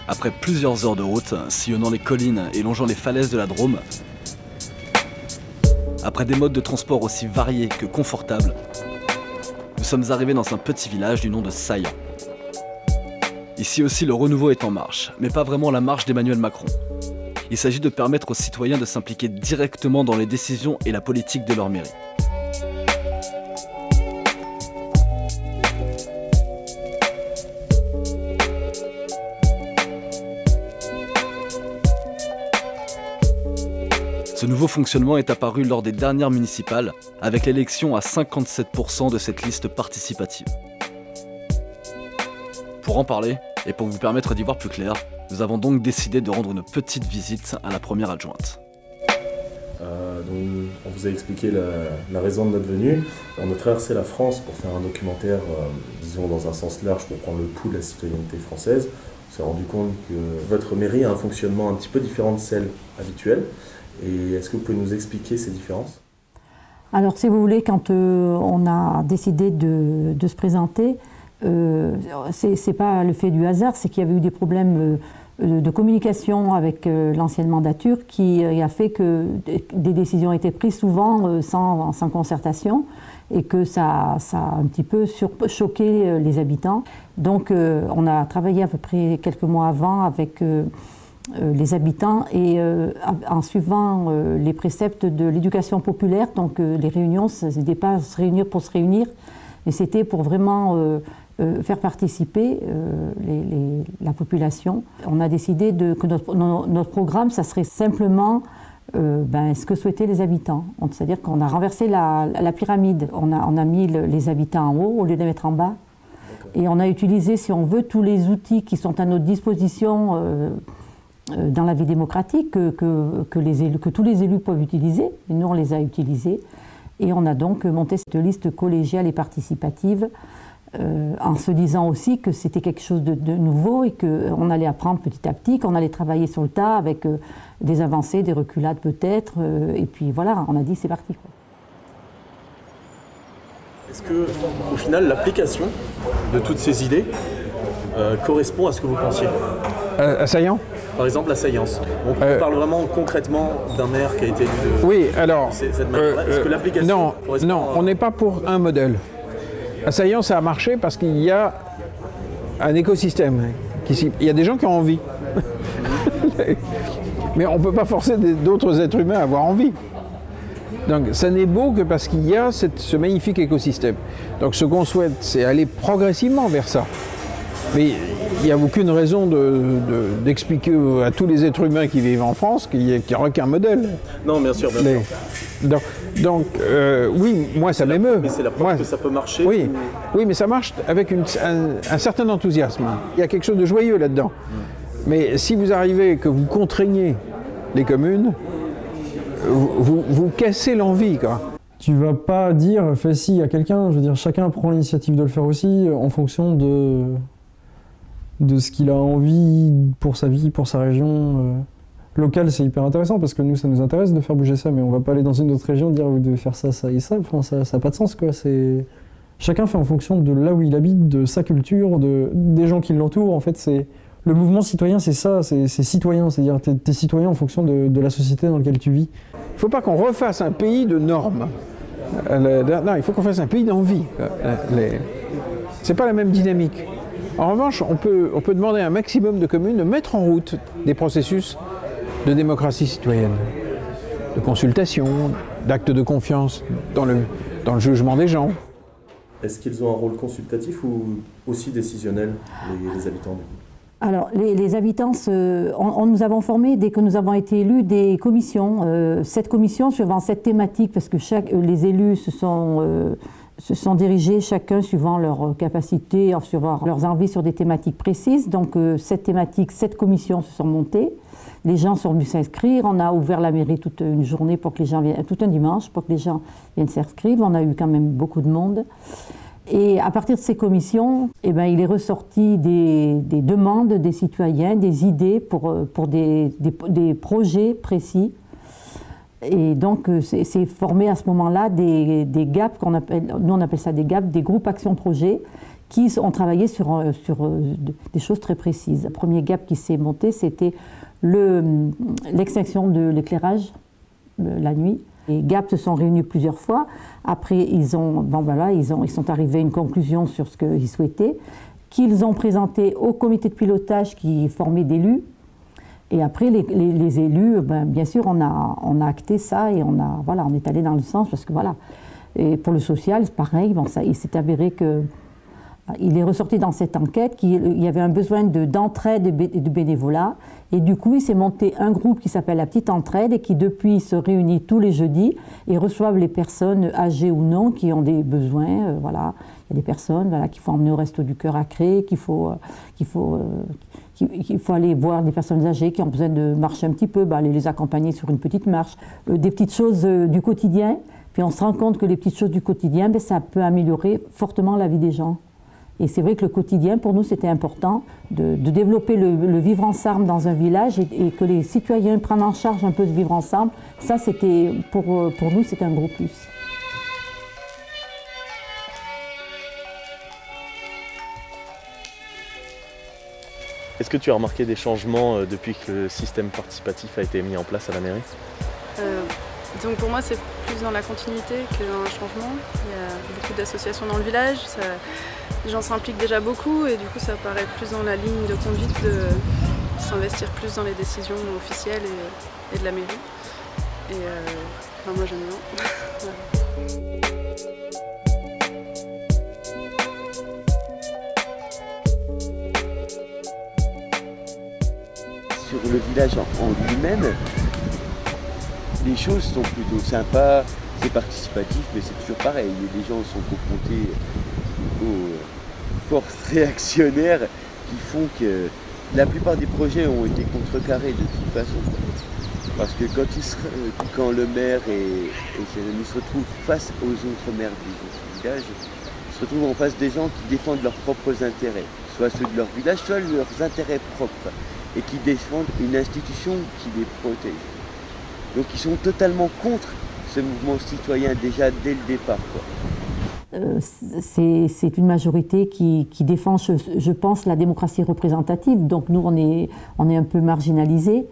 S6: Après plusieurs heures de route, sillonnant les collines et longeant les falaises de la Drôme, après des modes de transport aussi variés que confortables, nous sommes arrivés dans un petit village du nom de Saillant. Ici aussi, le renouveau est en marche, mais pas vraiment la marche d'Emmanuel Macron. Il s'agit de permettre aux citoyens de s'impliquer directement dans les décisions et la politique de leur mairie. Ce nouveau fonctionnement est apparu lors des dernières municipales, avec l'élection à 57% de cette liste participative. Pour en parler, et pour vous permettre d'y voir plus clair, nous avons donc décidé de rendre une petite visite à la première adjointe.
S11: Donc, on vous a expliqué la raison de notre venue. On a traversé la France pour faire un documentaire, disons dans un sens large, pour prendre le pouls de la citoyenneté française. On s'est rendu compte que votre mairie a un fonctionnement un petit peu différent de celle habituelle. Et est-ce que vous pouvez nous expliquer ces différences?
S1: Alors si vous voulez, quand on a décidé de se présenter, c'est pas le fait du hasard, c'est qu'il y avait eu des problèmes de communication avec l'ancienne mandature qui a fait que des décisions étaient prises souvent sans concertation et que ça a un petit peu choqué les habitants. Donc on a travaillé à peu près quelques mois avant avec les habitants et en suivant les préceptes de l'éducation populaire. Donc les réunions, ce n'était pas se réunir pour se réunir, mais c'était pour vraiment faire participer la population. On a décidé que notre programme, ça serait simplement ce que souhaitaient les habitants. C'est-à-dire qu'on a renversé la pyramide. On a mis les habitants en haut au lieu de les mettre en bas. Et on a utilisé, si on veut, tous les outils qui sont à notre disposition dans la vie démocratique, que tous les élus peuvent utiliser. Et nous, on les a utilisés. Et on a donc monté cette liste collégiale et participative en se disant aussi que c'était quelque chose de nouveau et qu'on allait apprendre petit à petit, qu'on allait travailler sur le tas avec des avancées, des reculades peut-être. Et puis voilà, on a dit c'est parti.
S11: Est-ce que, au final, l'application de toutes ces idées correspond à ce que vous pensiez?
S7: Assaillant?
S11: Par exemple, la saillance. On parle vraiment concrètement d'un maire qui a été élu de
S7: oui, alors,
S11: cette manière-là. Est-ce que l'application correspond
S7: non, on n'est pas pour un modèle. Assaillant, ça a marché parce qu'il y a un écosystème. Il y a des gens qui ont envie. Mais on ne peut pas forcer d'autres êtres humains à avoir envie. Donc ça n'est beau que parce qu'il y a ce magnifique écosystème. Donc ce qu'on souhaite, c'est aller progressivement vers ça. Mais il n'y a aucune raison d'expliquer à tous les êtres humains qui vivent en France qu'il n'y aura qu'un modèle.
S11: Non, bien sûr, bien sûr.
S7: Donc oui, moi ça m'émeut.
S11: Mais c'est la preuve que ça peut marcher.
S7: Oui, oui, mais ça marche avec un certain enthousiasme. Il y a quelque chose de joyeux là-dedans. Mais si vous arrivez que vous contraignez les communes, vous cassez l'envie, quoi.
S8: Tu vas pas dire fais ci à quelqu'un, je veux dire chacun prend l'initiative de le faire aussi en fonction de ce qu'il a envie pour sa vie, pour sa région. Local, c'est hyper intéressant parce que nous, ça nous intéresse de faire bouger ça, mais on va pas aller dans une autre région et dire vous devez faire ça, ça et ça. Enfin, ça n'a pas de sens, quoi. Chacun fait en fonction de là où il habite, de sa culture, des gens qui l'entourent. En fait, le mouvement citoyen, c'est ça, c'est citoyen, c'est-à-dire t'es citoyen en fonction de la société dans laquelle tu vis.
S7: Il ne faut pas qu'on refasse un pays de normes. Non, il faut qu'on fasse un pays d'envie. C'est pas la même dynamique. En revanche, on peut demander à un maximum de communes de mettre en route des processus de démocratie citoyenne, de consultation, d'actes de confiance dans le jugement des gens.
S11: Est-ce qu'ils ont un rôle consultatif ou aussi décisionnel, les habitants?
S1: Alors, les habitants, nous avons formé, dès que nous avons été élus, des commissions. 7 commissions suivant 7 thématiques, parce que les élus se sont dirigés chacun suivant leurs capacités, suivant leurs envies sur des thématiques précises. Donc, 7 thématiques, 7 commissions se sont montées. Les gens sont venus s'inscrire. On a ouvert la mairie toute une journée pour que les gens viennent, tout un dimanche pour que les gens viennent s'inscrire. On a eu quand même beaucoup de monde. Et à partir de ces commissions, il est ressorti des demandes des citoyens, des idées pour des projets précis. Et donc, c'est formé à ce moment-là des GAP, nous on appelle ça des GAP, des groupes action-projet, qui ont travaillé sur des choses très précises. Le premier GAP qui s'est monté, c'était l'extinction de l'éclairage la nuit. Les GAP se sont réunis plusieurs fois. Après, ils sont arrivés à une conclusion sur ce qu'ils souhaitaient, qu'ils ont présenté au comité de pilotage qui formait d'élus. Et après, les élus, bien sûr, on a acté ça et on est allé dans le sens parce que voilà. Et pour le social, c'est pareil. Il s'est avéré que Il est ressorti dans cette enquête qu'il y avait un besoin d'entraide et de bénévolat. Et du coup, il s'est monté un groupe qui s'appelle La Petite Entraide et qui, depuis, se réunit tous les jeudis et reçoivent les personnes âgées ou non qui ont des besoins. Voilà. Il y a des personnes qui faut emmener au Resto du Cœur à Cré, qu'il faut aller voir des personnes âgées qui ont besoin de marcher un petit peu, aller les accompagner sur une petite marche. Des petites choses du quotidien. Puis on se rend compte que les petites choses du quotidien, ça peut améliorer fortement la vie des gens. Et c'est vrai que le quotidien, pour nous, c'était important de développer le vivre ensemble dans un village et que les citoyens prennent en charge un peu ce vivre ensemble. Ça, c'était pour nous, c'était un gros plus.
S11: Est-ce que tu as remarqué des changements depuis que le système participatif a été mis en place à la mairie?
S3: Donc pour moi, c'est plus dans la continuité qu'un changement. Il y a beaucoup d'associations dans le village, les gens s'impliquent déjà beaucoup et du coup ça paraît plus dans la ligne de conduite de s'investir plus dans les décisions officielles et de la mairie. Et moi j'aime bien.
S22: Sur le village en lui-même, les choses sont plutôt sympas, c'est participatif, mais c'est toujours pareil. Les gens sont confrontés aux forces réactionnaires qui font que la plupart des projets ont été contrecarrés de toute façon. Parce que quand le maire et ses amis se retrouvent face aux autres maires des autres villages, ils se retrouvent en face des gens qui défendent leurs propres intérêts, soit ceux de leur village, soit leurs intérêts propres, et qui défendent une institution qui les protège. Donc ils sont totalement contre ce mouvement citoyen déjà dès le départ.
S1: C'est une majorité qui défend, je pense, la démocratie représentative. Donc nous, on est un peu marginalisés.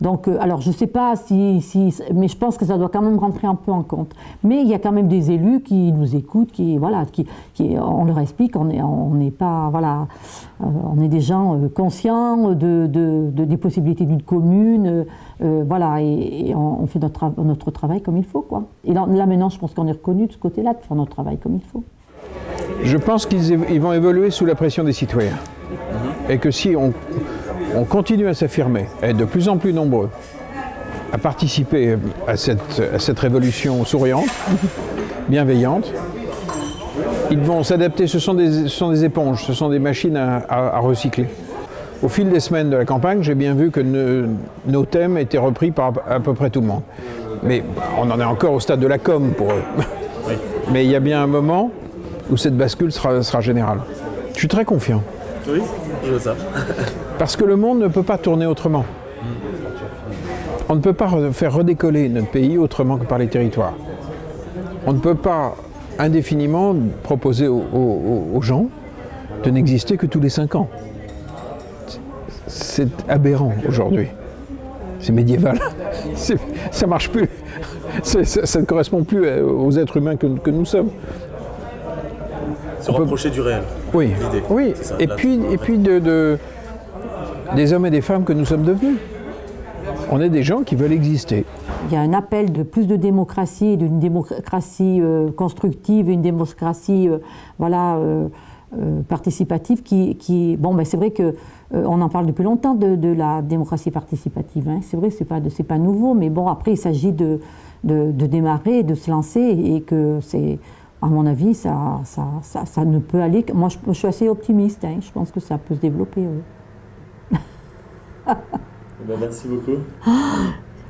S1: Donc, alors je ne sais pas mais je pense que ça doit quand même rentrer un peu en compte. Mais il y a quand même des élus qui nous écoutent, on leur explique, on n'est pas, voilà, on est des gens conscients des possibilités d'une commune, voilà, et on fait notre travail comme il faut, quoi. Et là maintenant, je pense qu'on est reconnu de ce côté-là de faire notre travail comme il faut.
S7: Je pense qu'ils vont évoluer sous la pression des citoyens. Et que si on continue à s'affirmer, à être de plus en plus nombreux, à participer à cette révolution souriante, bienveillante, ils vont s'adapter. Ce sont des éponges, ce sont des machines à recycler. Au fil des semaines de la campagne, j'ai bien vu que nos thèmes étaient repris par à peu près tout le monde. Mais on en est encore au stade de la com pour eux. Oui. Mais il y a bien un moment où cette bascule sera générale. Je suis très confiant.
S11: Oui, je veux ça.
S7: Parce que le monde ne peut pas tourner autrement. On ne peut pas faire redécoller notre pays autrement que par les territoires. On ne peut pas indéfiniment proposer aux gens de n'exister que tous les 5 ans. C'est aberrant aujourd'hui. C'est médiéval. Ça ne marche plus. Ça ne correspond plus aux êtres humains que nous sommes.
S11: Se rapprocher du réel.
S7: Oui, oui. Ça, et puis des hommes et des femmes que nous sommes devenus. On est des gens qui veulent exister.
S1: Il y a un appel de plus de démocratie, d'une démocratie constructive, une démocratie participative qui bon, ben c'est vrai que on en parle depuis longtemps de la démocratie participative. Hein. C'est vrai, c'est pas nouveau, mais bon, après il s'agit de démarrer, de se lancer et que c'est, à mon avis, ça ne peut aller. Moi, je suis assez optimiste. Hein. Je pense que ça peut se développer. Oui.
S11: Ben, merci beaucoup.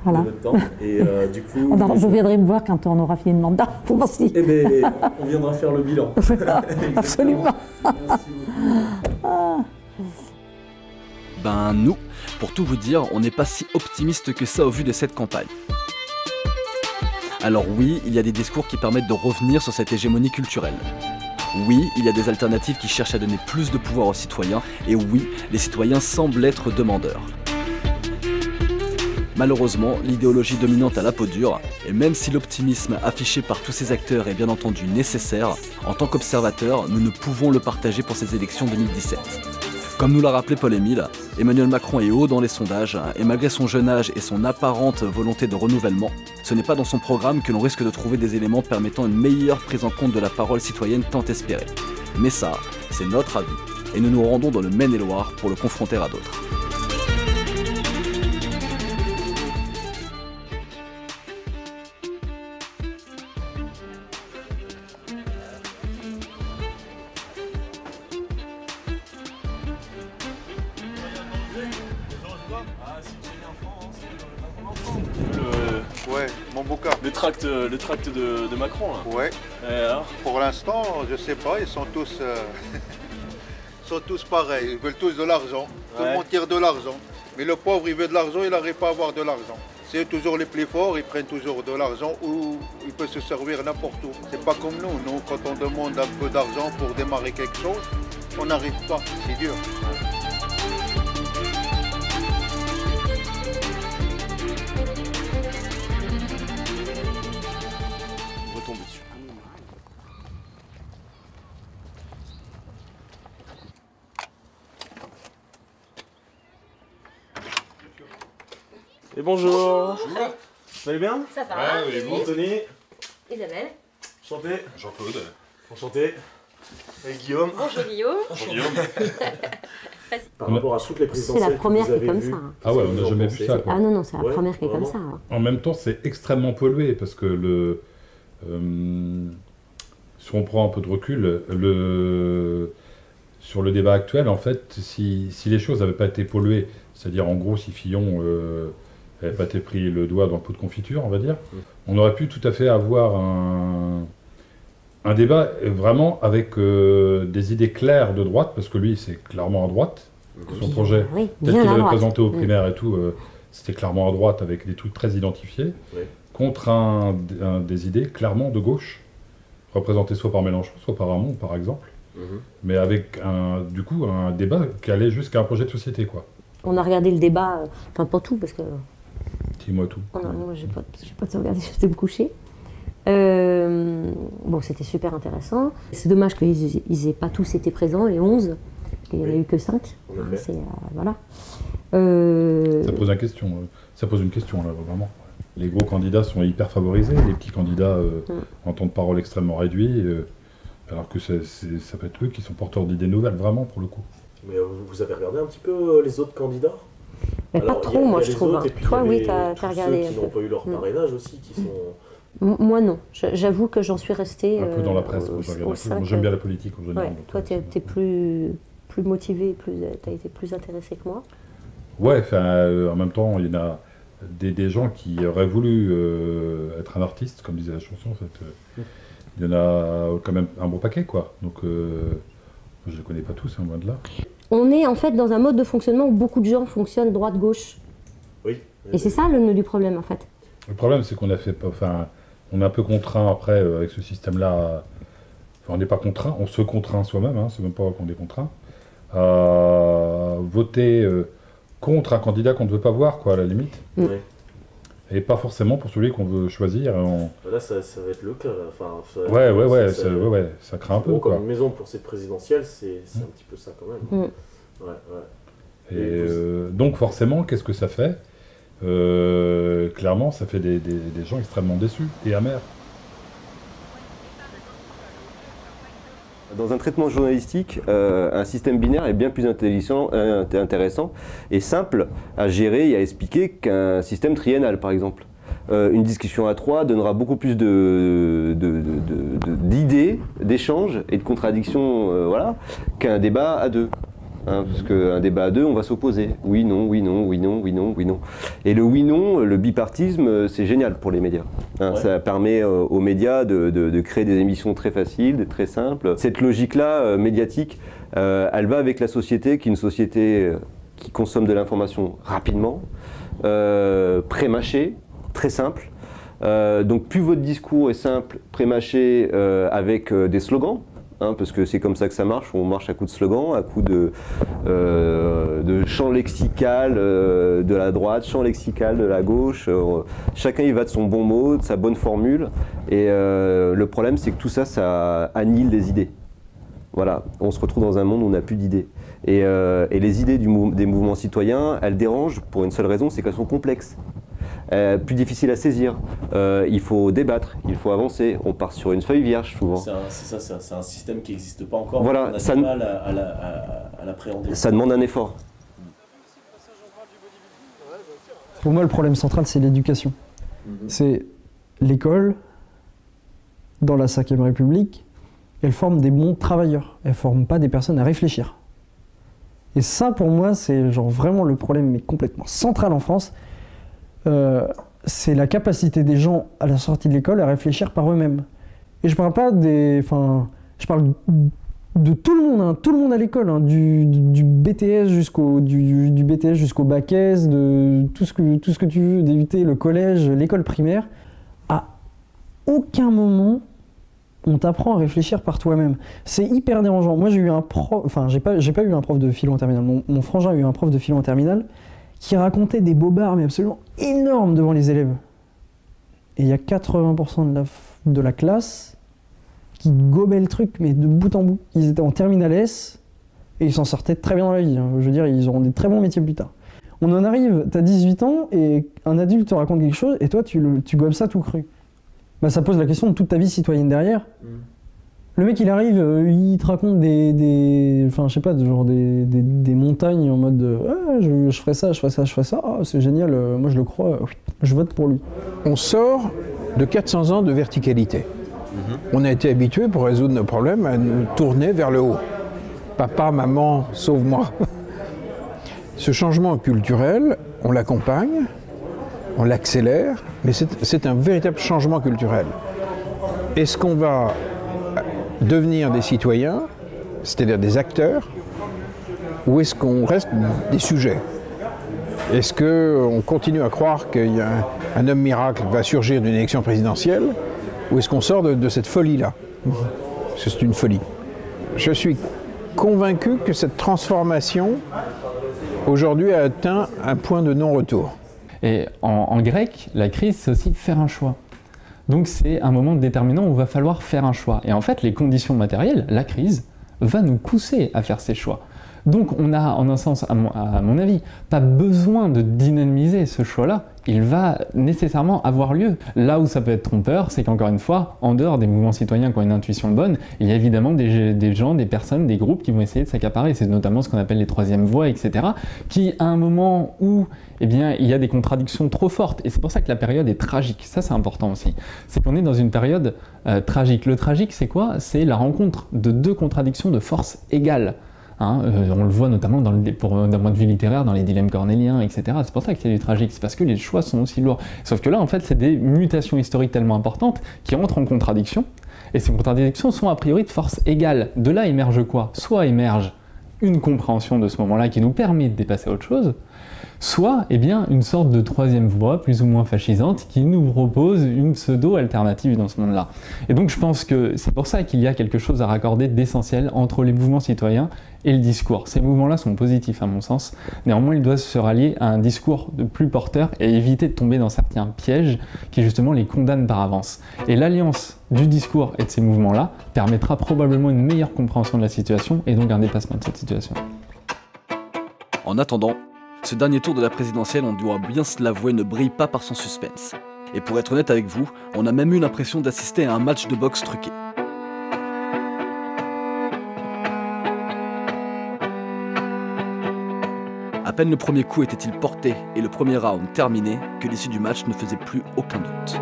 S1: Voilà.
S11: De votre temps. Et du coup,
S1: je viendrai me voir quand on aura fini le mandat. Pour voir si...
S11: Eh ben, on viendra faire le bilan.
S1: Absolument.
S6: Ben nous, pour tout vous dire, on n'est pas si optimiste que ça au vu de cette campagne. Alors oui, il y a des discours qui permettent de revenir sur cette hégémonie culturelle. Oui, il y a des alternatives qui cherchent à donner plus de pouvoir aux citoyens, et oui, les citoyens semblent être demandeurs. Malheureusement, l'idéologie dominante a la peau dure, et même si l'optimisme affiché par tous ces acteurs est bien entendu nécessaire, en tant qu'observateurs, nous ne pouvons le partager pour ces élections 2017. Comme nous l'a rappelé Paul-Émile, Emmanuel Macron est haut dans les sondages, et malgré son jeune âge et son apparente volonté de renouvellement, ce n'est pas dans son programme que l'on risque de trouver des éléments permettant une meilleure prise en compte de la parole citoyenne tant espérée. Mais ça, c'est notre avis, et nous nous rendons dans le Maine-et-Loire pour le confronter à d'autres.
S5: Ouais, mon bouquin.
S13: Le tract de Macron là.
S5: Ouais.
S13: Et alors ?
S5: Pour l'instant, je sais pas, ils sont tous, sont tous pareils. Ils veulent tous de l'argent. Tout le monde tire de l'argent. Mais le pauvre, il veut de l'argent, il n'arrive pas à avoir de l'argent. C'est toujours les plus forts, ils prennent toujours de l'argent ou ils peuvent se servir n'importe où. C'est pas comme nous. Nous, quand on demande un peu d'argent pour démarrer quelque chose, on n'arrive pas. C'est dur.
S13: Dessus. Et bonjour. Vous allez bien?
S9: Ça va.
S13: Oui, bon. Anthony.
S9: Isabelle.
S13: Enchanté. Jean-Claude. Enchanté. Et Guillaume.
S9: Bonjour Guillaume.
S13: Bonjour Guillaume. Par rapport à toutes les
S1: C'est la première qui est comme ça.
S23: Ah ouais, on n'a jamais vu ça.
S1: Ah non, non, c'est la première qui est comme ça.
S23: En même temps, c'est extrêmement pollué parce que si on prend un peu de recul, sur le débat actuel, en fait, si les choses n'avaient pas été polluées, c'est-à-dire en gros si Fillon n'avait pas été pris le doigt dans le pot de confiture, on va dire, on aurait pu tout à fait avoir un débat vraiment avec des idées claires de droite, parce que lui c'est clairement à droite, son projet, tel qu'il avait présenté aux primaires et tout, c'était clairement à droite avec des trucs très identifiés, contre des idées clairement de gauche, représentées soit par Mélenchon, soit par Hamon par exemple, mais avec du coup un débat qui allait jusqu'à un projet de société, quoi.
S9: On a regardé le débat, enfin pas tout parce que...
S23: Dis-moi tout.
S9: Oh non, moi j'ai pas tout regardé, j'étais me coucher. Bon, c'était super intéressant. C'est dommage qu'ils n'aient pas tous été présents, les 11. Il n'y en a eu que 5. Voilà.
S23: Ça pose une question, là, vraiment. Les gros candidats sont hyper favorisés, les petits candidats en temps de parole extrêmement réduit, alors que ça peut être eux qui sont porteurs d'idées nouvelles, vraiment, pour le coup.
S13: Mais vous avez regardé un petit peu les autres candidats?
S9: Mais pas trop, moi, je trouve. Toi, oui, t'as regardé.
S13: Ceux qui n'ont pas eu leur parrainage aussi, qui sont...
S9: Moi, non. J'avoue que j'en suis restée...
S23: Un peu dans la presse, moi j'aime bien la politique en général.
S9: Ouais, toi, t'es plus motivé, t'as été plus intéressé que moi.
S23: Ouais, en même temps, il y en a des gens qui auraient voulu être un artiste, comme disait la chanson, en fait. Il y en a quand même un bon paquet, quoi. Donc, je ne les connais pas tous, loin de là.
S9: On est en fait dans un mode de fonctionnement où beaucoup de gens fonctionnent droite-gauche.
S13: Oui.
S9: Et c'est ça le nœud du problème, en fait.
S23: Le problème, c'est qu'on a fait... Enfin, on est un peu contraint après, avec ce système-là. Enfin, on n'est pas contraint, on se contraint soi-même, hein, c'est même pas qu'on est contraint, à voter contre un candidat qu'on ne veut pas voir, quoi, à la limite.
S13: Oui.
S23: Et pas forcément pour celui qu'on veut choisir.
S13: Là, ça va être le cas. Là. Enfin,
S23: ouais, ça craint un peu.
S13: Comme une maison pour cette présidentielle, c'est un petit peu ça quand même.
S23: Et donc forcément, qu'est-ce que ça fait? Clairement, ça fait des gens extrêmement déçus et amers.
S4: Dans un traitement journalistique, un système binaire est bien plus intéressant et simple à gérer et à expliquer qu'un système triennal, par exemple. Une discussion à 3 donnera beaucoup plus d'idées, d'échanges et de contradictions voilà, qu'un débat à 2. Hein, parce qu'un débat à 2, on va s'opposer. Oui, non, oui, non, oui, non, oui, non, oui, non. Et le oui-non, le bipartisme, c'est génial pour les médias. Hein, ça permet aux médias de créer des émissions très faciles, très simples. Cette logique-là, médiatique, elle va avec la société, qui est une société qui consomme de l'information rapidement, pré-mâchée, très simple. Donc plus votre discours est simple, pré-mâché, avec des slogans, hein, parce que c'est comme ça que ça marche, on marche à coups de slogans, à coups de champ lexical de la droite, champ lexical de la gauche, chacun y va de son bon mot, de sa bonne formule, et le problème c'est que tout ça, ça annihile les idées. Voilà, on se retrouve dans un monde où on n'a plus d'idées. Et les idées des mouvements citoyens, elles dérangent pour une seule raison, c'est qu'elles sont complexes. plus difficile à saisir. Il faut débattre, il faut avancer. On part sur une feuille vierge souvent.
S11: C'est un système qui n'existe pas encore.
S4: Voilà,
S11: on a du mal à l'appréhender.
S4: Ça demande un effort.
S8: Pour moi, le problème central, c'est l'éducation. C'est l'école, dans la 5e République, elle forme des bons travailleurs. Elle ne forme pas des personnes à réfléchir. Et ça, pour moi, c'est genre vraiment le problème, mais complètement central en France. C'est la capacité des gens à la sortie de l'école à réfléchir par eux-mêmes. Et je parle pas des... Enfin, je parle de tout le monde, hein, tout le monde à l'école, hein, du BTS jusqu'au BTS jusqu'au bac S, de tout ce que tu veux, d'éviter le collège, l'école primaire. À aucun moment on t'apprend à réfléchir par toi-même. C'est hyper dérangeant. Moi, j'ai eu un prof, enfin, j'ai pas eu un prof de philo en terminale. Mon frangin a eu un prof de philo en terminale qui racontait des bobards, mais absolument énormes devant les élèves. Et il y a 80% de la classe qui gobaient le truc, mais de bout en bout. Ils étaient en terminale S et ils s'en sortaient très bien dans la vie. Hein. Je veux dire, ils auront des très bons métiers plus tard. On en arrive, t'as 18 ans et un adulte te raconte quelque chose et toi, tu gobes ça tout cru. Bah, ça pose la question de toute ta vie citoyenne derrière. Le mec, il arrive, il te raconte enfin, je sais pas, genre des montagnes en mode je ferai ça, je ferai ça, je ferai ça. Oh, c'est génial, moi je le crois, je vote pour lui.
S7: On sort de 400 ans de verticalité. On a été habitué pour résoudre nos problèmes à nous tourner vers le haut. Papa, maman, sauve-moi. Ce changement culturel, on l'accompagne, on l'accélère, mais c'est un véritable changement culturel. Est-ce qu'on va devenir des citoyens, c'est-à-dire des acteurs, ou est-ce qu'on reste des sujets? Est-ce qu'on continue à croire qu'il y a un homme miracle qui va surgir d'une élection présidentielle, ou est-ce qu'on sort de cette folie-là? Parce que c'est une folie. Je suis convaincu que cette transformation, aujourd'hui, a atteint un point de non-retour.
S12: Et en grec, la crise, c'est aussi faire un choix. Donc c'est un moment déterminant où il va falloir faire un choix. Et en fait, les conditions matérielles, la crise, va nous pousser à faire ces choix. Donc on a, en un sens, à mon avis, pas besoin de dynamiser ce choix-là. Il va nécessairement avoir lieu. Là où ça peut être trompeur, c'est qu'encore une fois, en dehors des mouvements citoyens qui ont une intuition bonne, il y a évidemment des gens, des personnes, des groupes qui vont essayer de s'accaparer. C'est notamment ce qu'on appelle les troisièmes voies, etc. qui, à un moment où eh bien, il y a des contradictions trop fortes, et c'est pour ça que la période est tragique, ça c'est important aussi, c'est qu'on est dans une période tragique. Le tragique, c'est quoi? C'est la rencontre de deux contradictions de force égales. Hein, on le voit notamment d'un point de vue littéraire dans les dilemmes cornéliens, etc. C'est pour ça qu'il y a du tragique, c'est parce que les choix sont aussi lourds. Sauf que là, en fait, c'est des mutations historiques tellement importantes qui entrent en contradiction, et ces contradictions sont a priori de force égale. De là émerge quoi? Soit émerge une compréhension de ce moment-là qui nous permet de dépasser autre chose, soit eh bien, une sorte de troisième voie plus ou moins fascisante qui nous propose une pseudo-alternative dans ce monde-là. Et donc je pense que c'est pour ça qu'il y a quelque chose à raccorder d'essentiel entre les mouvements citoyens et le discours. Ces mouvements-là sont positifs à mon sens, néanmoins ils doivent se rallier à un discours de plus porteur et éviter de tomber dans certains pièges qui justement les condamnent par avance. Et l'alliance du discours et de ces mouvements-là permettra probablement une meilleure compréhension de la situation et donc un dépassement de cette situation.
S6: En attendant, ce dernier tour de la présidentielle, on doit bien se l'avouer, ne brille pas par son suspense. Et pour être honnête avec vous, on a même eu l'impression d'assister à un match de boxe truqué. À peine le premier coup était-il porté et le premier round terminé que l'issue du match ne faisait plus aucun doute.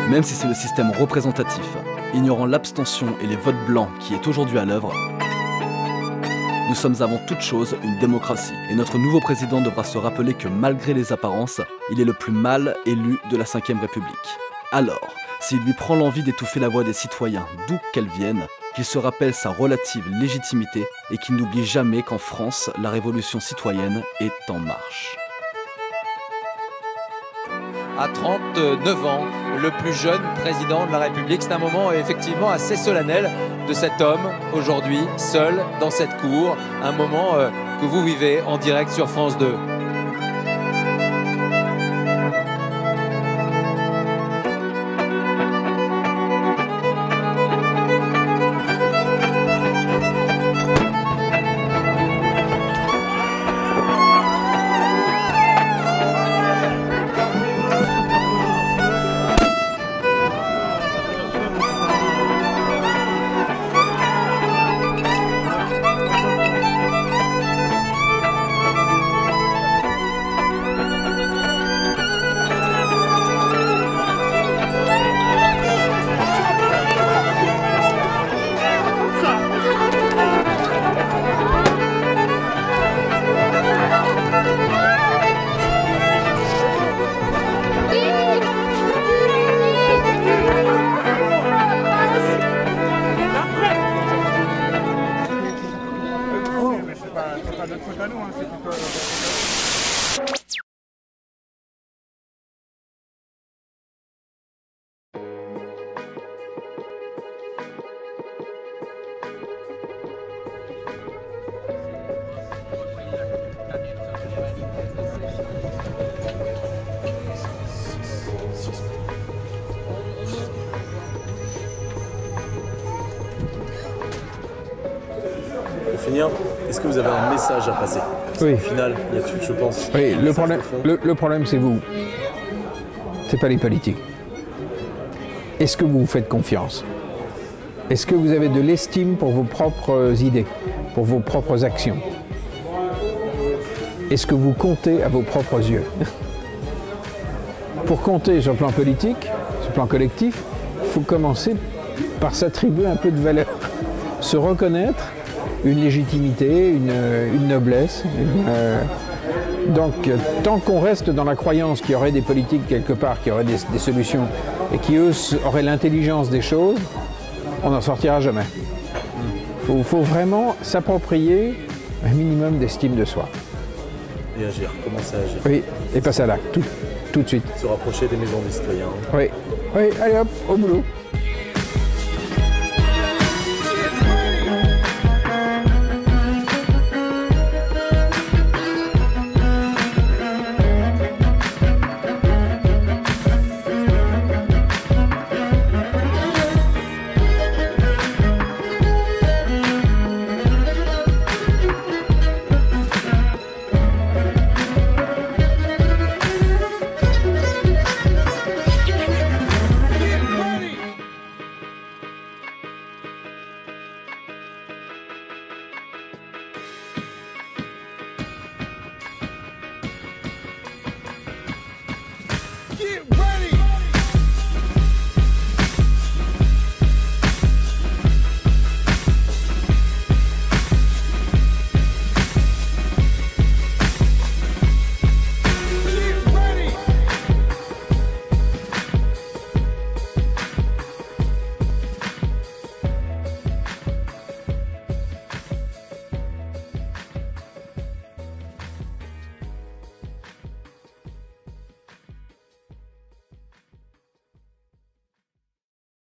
S6: Même si c'est le système représentatif, ignorant l'abstention et les votes blancs qui est aujourd'hui à l'œuvre, nous sommes avant toute chose une démocratie. Et notre nouveau président devra se rappeler que malgré les apparences, il est le plus mal élu de la 5e République. Alors, s'il lui prend l'envie d'étouffer la voix des citoyens, d'où qu'elle vienne, qu'il se rappelle sa relative légitimité et qu'il n'oublie jamais qu'en France, la révolution citoyenne est en marche.
S10: À 39 ans, le plus jeune président de la République. C'est un moment effectivement assez solennel de cet homme, aujourd'hui, seul dans cette cour. Un moment que vous vivez en direct sur France 2.
S11: finir, est-ce que vous avez un message à passer?
S7: Oui.
S11: Au final, il y a tout, je pense.
S7: Oui, le problème c'est vous. C'est pas les politiques. Est-ce que vous vous faites confiance? Est-ce que vous avez de l'estime pour vos propres idées, pour vos propres actions? Est-ce que vous comptez à vos propres yeux? Pour compter sur le plan politique, sur le plan collectif, il faut commencer par s'attribuer un peu de valeur, se reconnaître une légitimité, une noblesse. Donc, tant qu'on reste dans la croyance qu'il y aurait des politiques quelque part, qu'il y aurait des solutions, et qui, eux, auraient l'intelligence des choses, on n'en sortira jamais. Il faut vraiment s'approprier un minimum d'estime de soi.
S11: Et agir, commencer à agir.
S7: Oui, et passer à l'acte, tout de suite.
S11: Se rapprocher des maisons des citoyens.
S7: Oui, allez hop, au boulot.